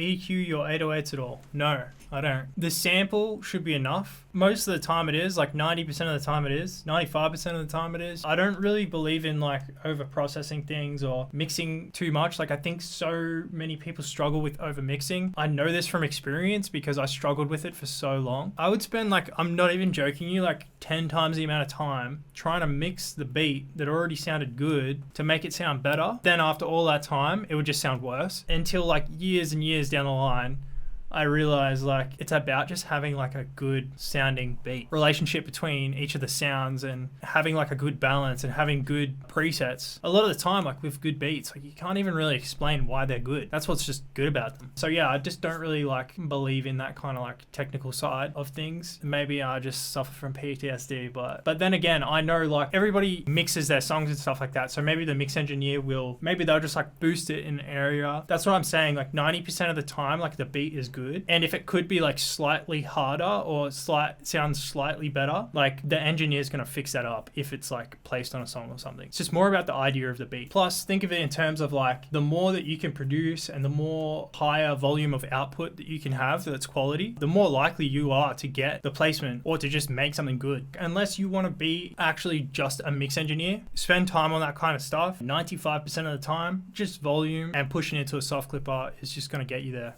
EQ your 808s at all? No, I don't. The sample should be enough. Most of the time it is, like 90% of the time it is, 95% of the time it is. I don't really believe in like over processing things or mixing too much. Like I think so many people struggle with over mixing. I know this from experience because I struggled with it for so long. I would spend like, I'm not even joking you, like 10 times the amount of time trying to mix the beat that already sounded good to make it sound better. Then after all that time, it would just sound worse until like years and years down the line, I realized like it's about just having like a good sounding beat relationship between each of the sounds and having like a good balance and having good presets. A lot of the time, like with good beats, like you can't even really explain why they're good. That's what's just good about them. So yeah, I just don't really like believe in that kind of like technical side of things. Maybe I just suffer from PTSD, but then again, I know like everybody mixes their songs and stuff like that. So maybe the mix engineer maybe they'll just like boost it in an area. That's what I'm saying. Like 90% of the time, like the beat is good. And if it could be like slightly harder or sounds slightly better, like the engineer's going to fix that up if it's like placed on a song or something. It's just more about the idea of the beat. Plus think of it in terms of like the more that you can produce and the more higher volume of output that you can have that's quality, the more likely you are to get the placement or to just make something good. Unless you want to be actually just a mix engineer, spend time on that kind of stuff. 95% of the time, just volume and pushing it to a soft clipper is just going to get you there.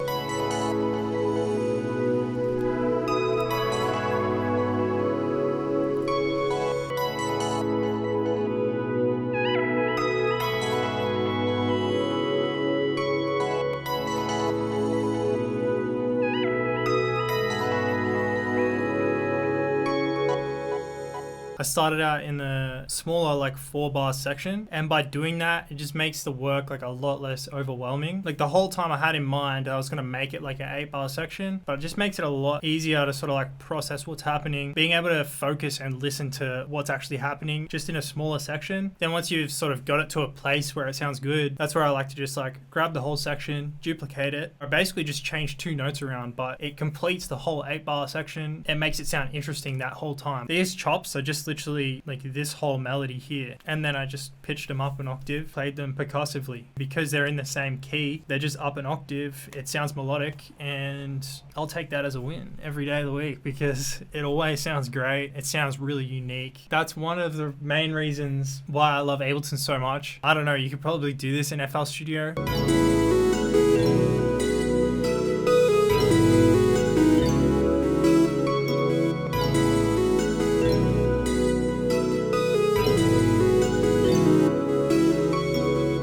I started out in the smaller like 4-bar section, and by doing that it just makes the work like a lot less overwhelming. Like the whole time I had in mind I was going to make it like an 8-bar section, but it just makes it a lot easier to sort of like process what's happening, being able to focus and listen to what's actually happening just in a smaller section. Then once you've sort of got it to a place where it sounds good, that's where I like to just like grab the whole section, duplicate it, or basically just change 2 notes around, but it completes the whole 8-bar section and makes it sound interesting that whole time. These chops are just literally like this whole melody here, and then I just pitched them up an octave, played them percussively. Because they're in the same key, they're just up an octave, it sounds melodic, and I'll take that as a win every day of the week because it always sounds great. It sounds really unique. That's one of the main reasons why I love Ableton so much. I don't know, you could probably do this in FL Studio.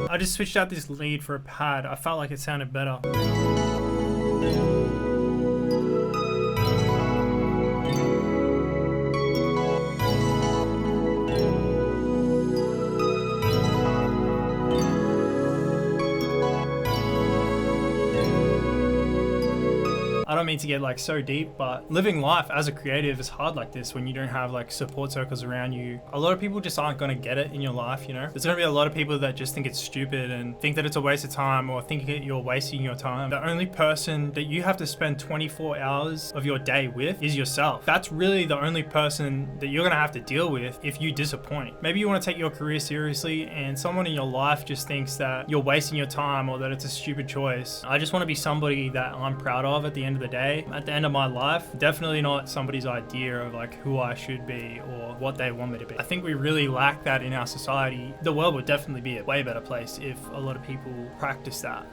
I just switched out this lead for a pad. I felt like it sounded better. I don't mean to get like so deep, but living life as a creative is hard like this when you don't have like support circles around you. A lot of people just aren't going to get it in your life, you know? There's going to be a lot of people that just think it's stupid and think that it's a waste of time or think that you're wasting your time. The only person that you have to spend 24 hours of your day with is yourself. That's really the only person that you're going to have to deal with if you disappoint. Maybe you want to take your career seriously and someone in your life just thinks that you're wasting your time or that it's a stupid choice. I just want to be somebody that I'm proud of at the end of the day, at the end of my life. Definitely not somebody's idea of like who I should be or what they want me to be. I think we really lack that in our society. The world would definitely be a way better place if a lot of people practice that.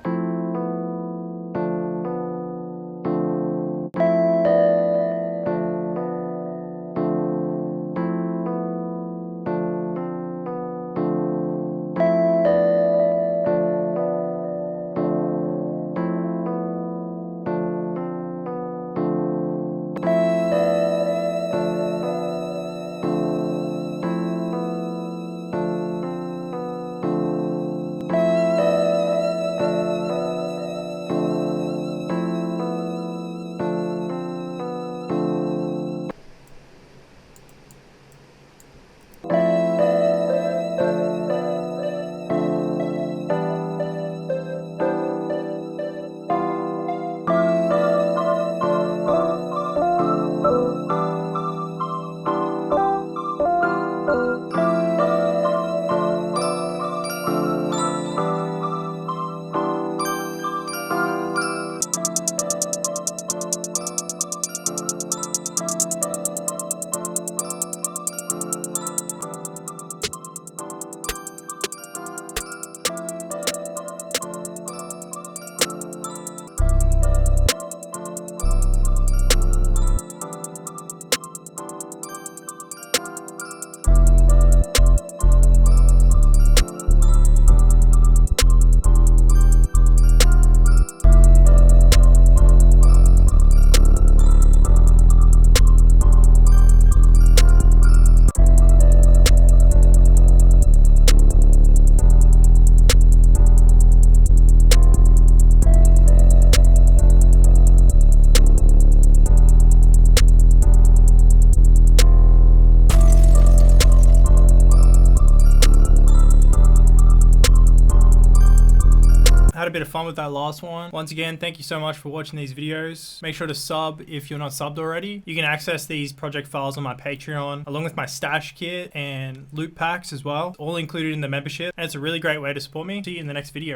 a bit of fun with that last one. Once again, thank you so much for watching these videos. Make sure to sub if you're not subbed already. You can access these project files on my Patreon, along with my stash kit and loot packs as well, all included in the membership. And it's a really great way to support me. See you in the next video.